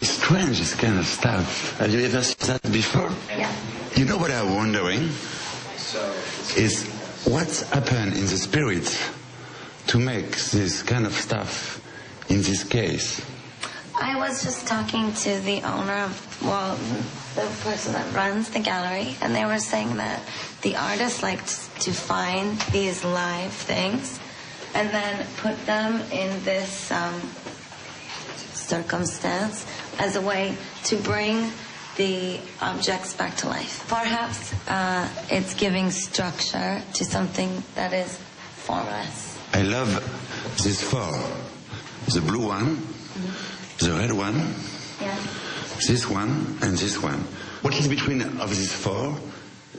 Strange, this kind of stuff. Have you ever seen that before? Yeah. You know what I'm wondering? Is what's happened in the spirit to make this kind of stuff in this case? I was just talking to the owner of, well, the person that runs the gallery, and they were saying that the artists like to find these live things and then put them in this circumstance as a way to bring the objects back to life. Perhaps it's giving structure to something that is formless. I love these four. The blue one, the red one, Yeah. this one, and this one. What is between of these four?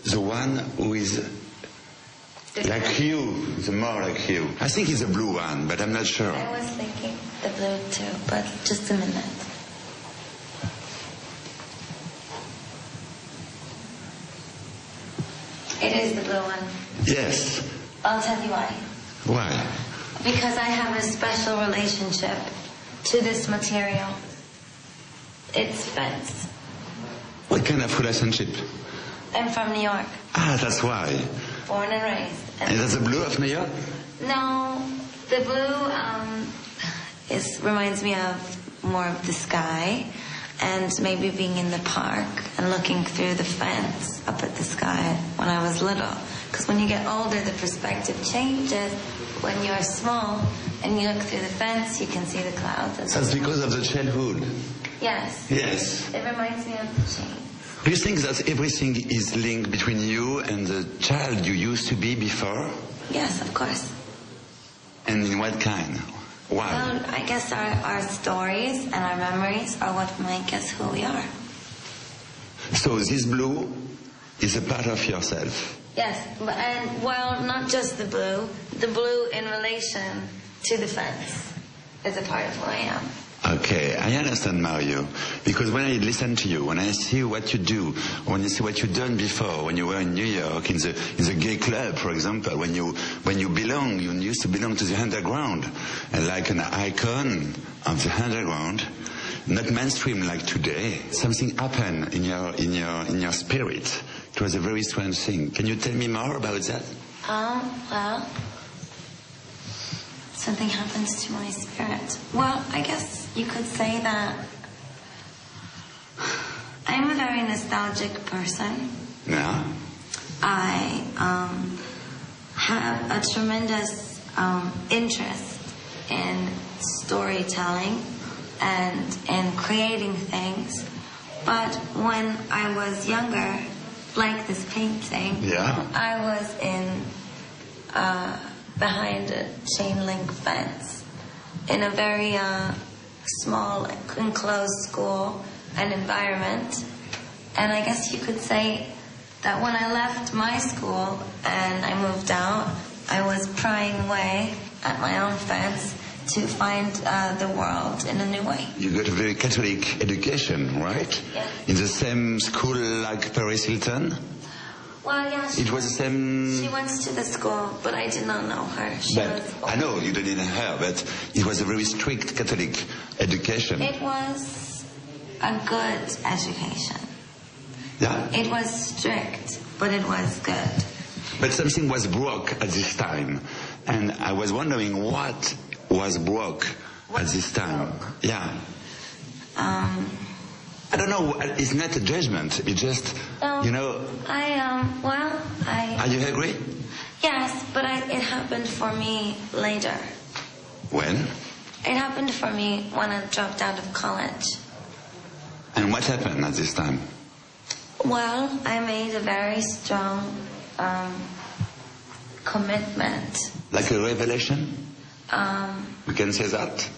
The one who is like you, the more like you. I think it's the blue one, but I'm not sure. I was thinking the blue too, but just a minute. It is the blue one. Yes. I'll tell you why. Why? Because I have a special relationship to this material. It's fence. What kind of relationship? I'm from New York, Ah, that's why. born and raised. And that's the blue of New York? No, the blue reminds me of more of the sky and maybe being in the park and looking through the fence up at the sky when I was little. Because when you get older, the perspective changes. When you're small and you look through the fence, you can see the clouds. That's because of the childhood. Yes. Yes. It reminds me of the change. Do you think that everything is linked between you and the child you used to be before? Yes, of course. And in what kind? Why? Well, I guess our stories and our memories are what make us who we are. So this blue is a part of yourself. Yes, and well, not just the blue in relation to the fence is a part of who I am. Okay, I understand, Mario, because when I listen to you, when I see what you do, when you see what you've done before, when you were in New York, in the gay club, for example, when you used to belong to the underground, and like an icon of the underground, not mainstream like today. Something happened in your spirit. It was a very strange thing. Can you tell me more about that? Well, something happens to my spirit. Well, I guess you could say that I'm a very nostalgic person. Yeah. I have a tremendous interest in storytelling and in creating things. But when I was younger, like this painting, Yeah. I was in behind a chain link fence in a very small enclosed school and environment. And I guess you could say that when I left my school and I moved out, I was prying away at my own fence to find the world in a new way. You got a very Catholic education, right? Yeah. In the same school like Paris Hilton? Well, yeah. It was the same... She went to the school, but I did not know her. I know you didn't know her, but it was a very strict Catholic education. It was a good education. Yeah. It was strict, but it was good. But something was broke at this time. And I was wondering what was broke at this time. Yeah. I don't know. It's not a judgment. It's just, you know... Are you agree? Yes, but it happened for me later. When? It happened for me when I dropped out of college. And what happened at this time? Well, I made a very strong commitment. Like a revelation? We can say that?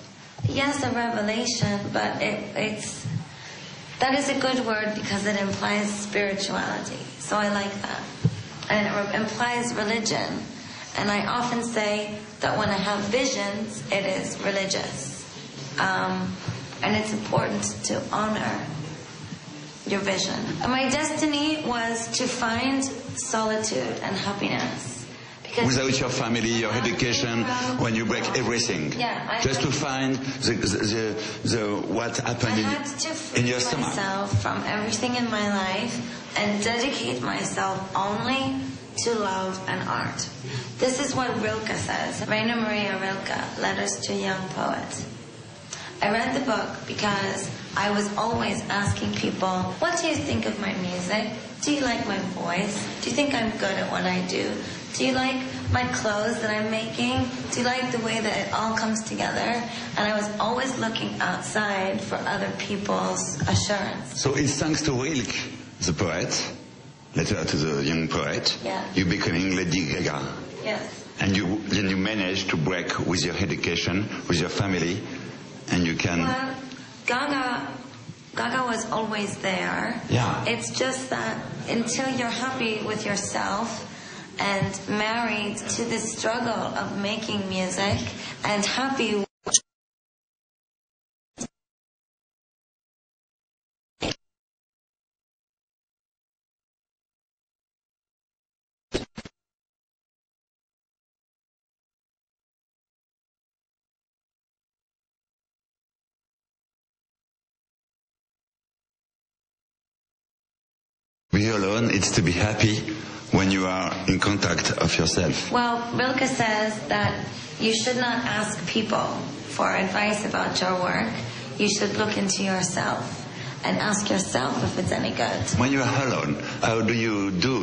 Yes, a revelation, but that is a good word because it implies spirituality. So I like that. And it implies religion. And I often say that when I have visions, it is religious. And it's important to honor your vision. And my destiny was to find solitude and happiness. without your family, your education, when you break everything. Yeah, just to find the what happened in your stomach. I had to free myself from everything in my life and dedicate myself only to love and art. This is what Rilke says. Rainer Maria Rilke, Letters to a Young Poet. I read the book because I was always asking people, what do you think of my music? Do you like my voice? Do you think I'm good at what I do? Do you like my clothes that I'm making? Do you like the way that it all comes together? And I was always looking outside for other people's assurance. So it's thanks to Rilke, the poet, Letter to the Young Poet, you becoming Lady GaGa. Yes. And then you managed to break with your education, with your family, and you can... Well, GaGa was always there. Yeah. It's just that until you're happy with yourself and married to the struggle of making music and happy be alone, it's to be happy when you are in contact of yourself. Well, Rilke says that you should not ask people for advice about your work. You should look into yourself and ask yourself if it's any good. When you are alone, how do you do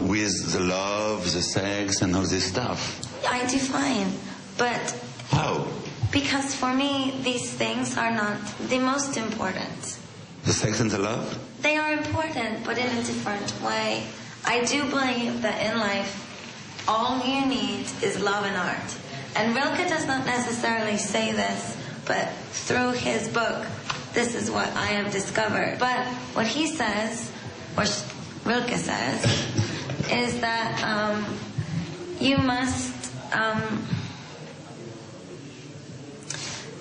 with the love, the sex, and all this stuff? I do fine, but... How? Because for me, these things are not the most important. The sex and the love? They are important, but in a different way. I do believe that in life, all you need is love and art. And Rilke does not necessarily say this, but through his book, this is what I have discovered. But what he says, or Rilke says, is that you must...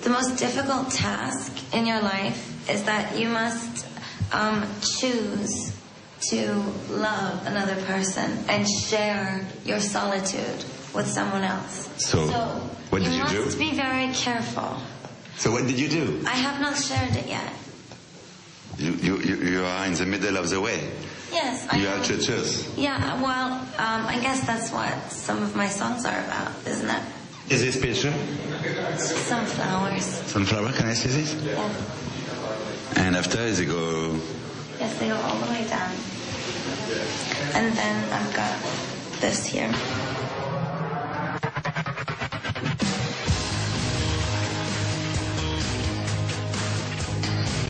the most difficult task in your life is that you must choose to love another person and share your solitude with someone else. So what did you do? You must be very careful. So what did you do? I have not shared it yet. You are in the middle of the way. Yes. You have to choose. Yeah, well, I guess that's what some of my songs are about, isn't it? Is this picture? Sunflowers. Sunflower, can I see this? Yeah. And after they go... Yes, they go all the way down. And then I've got this here.